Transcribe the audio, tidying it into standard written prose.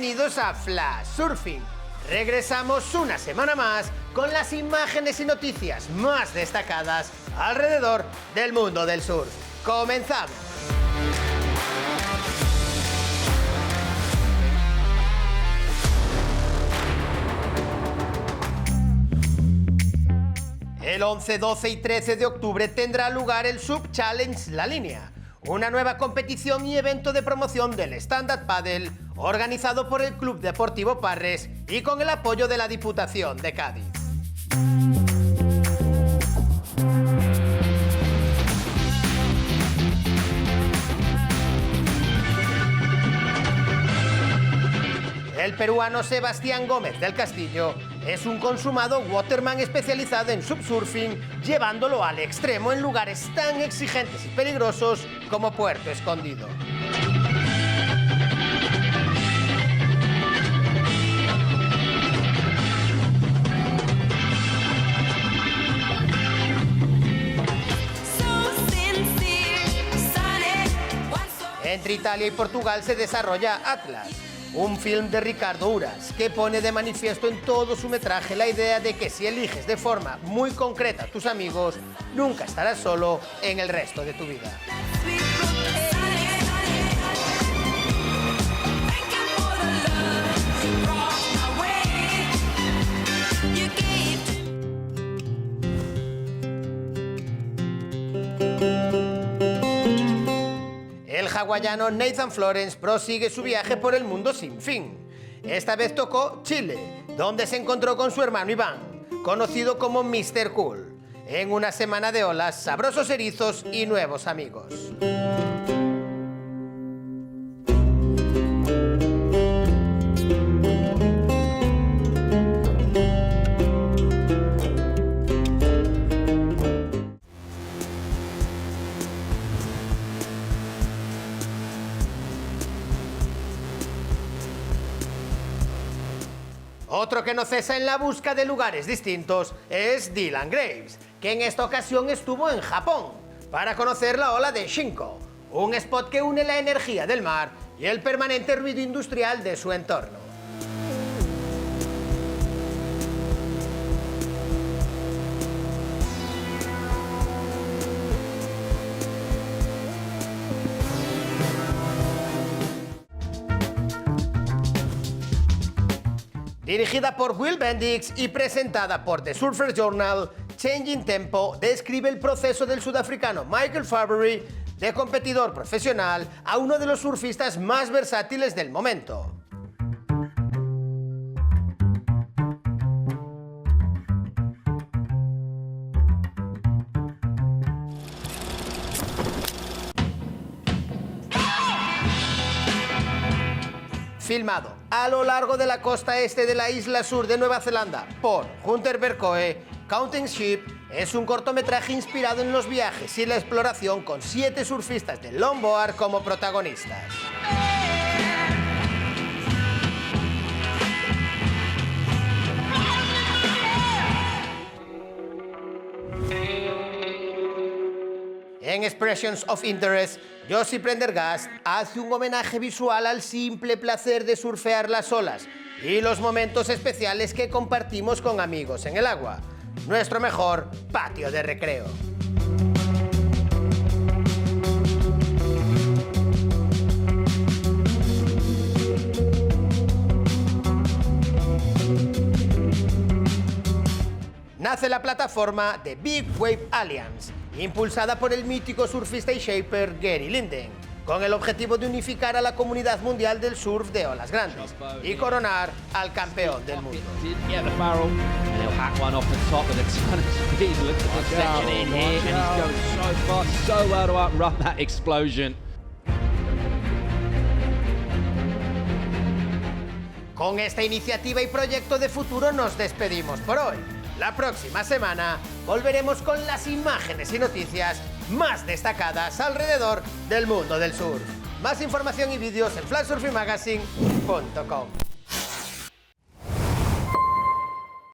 Bienvenidos a Flash Surfing. Regresamos una semana más con las imágenes y noticias más destacadas alrededor del mundo del surf. ¡Comenzamos! El 11, 12 y 13 de octubre tendrá lugar el Sub Challenge La Línea, una nueva competición y evento de promoción del Stand-Up Paddle organizado por el Club Deportivo Parres y con el apoyo de la Diputación de Cádiz. El peruano Sebastián Gómez del Castillo es un consumado waterman especializado en subsurfing, llevándolo al extremo en lugares tan exigentes y peligrosos como Puerto Escondido. Entre Italia y Portugal se desarrolla Atlas, un film de Ricardo Uras que pone de manifiesto en todo su metraje la idea de que si eliges de forma muy concreta a tus amigos, nunca estarás solo en el resto de tu vida. El hawaiano Nathan Florence prosigue su viaje por el mundo sin fin. Esta vez tocó Chile, donde se encontró con su hermano Iván, conocido como Mr. Cool, en una semana de olas, sabrosos erizos y nuevos amigos. Otro que no cesa en la busca de lugares distintos es Dylan Graves, que en esta ocasión estuvo en Japón para conocer la ola de Shinko, un spot que une la energía del mar y el permanente ruido industrial de su entorno. Dirigida por Will Bendix y presentada por The Surfer Journal, Changing Tempo describe el proceso del sudafricano Michael Farbery de competidor profesional a uno de los surfistas más versátiles del momento. Filmado a lo largo de la costa este de la isla sur de Nueva Zelanda por Hunter Bercoe, Counting Ship es un cortometraje inspirado en los viajes y la exploración con 7 surfistas de longboard como protagonistas. En Expressions of Interest, Josie Prendergast hace un homenaje visual al simple placer de surfear las olas y los momentos especiales que compartimos con amigos en el agua. Nuestro mejor patio de recreo. Nace la plataforma The Big Wave Alliance, impulsada por el mítico surfista y shaper Gary Linden, con el objetivo de unificar a la comunidad mundial del surf de olas grandes y coronar al campeón del mundo. Con esta iniciativa y proyecto de futuro nos despedimos por hoy. La próxima semana volveremos con las imágenes y noticias más destacadas alrededor del mundo del surf. Más información y vídeos en flashsurfingmagazine.com.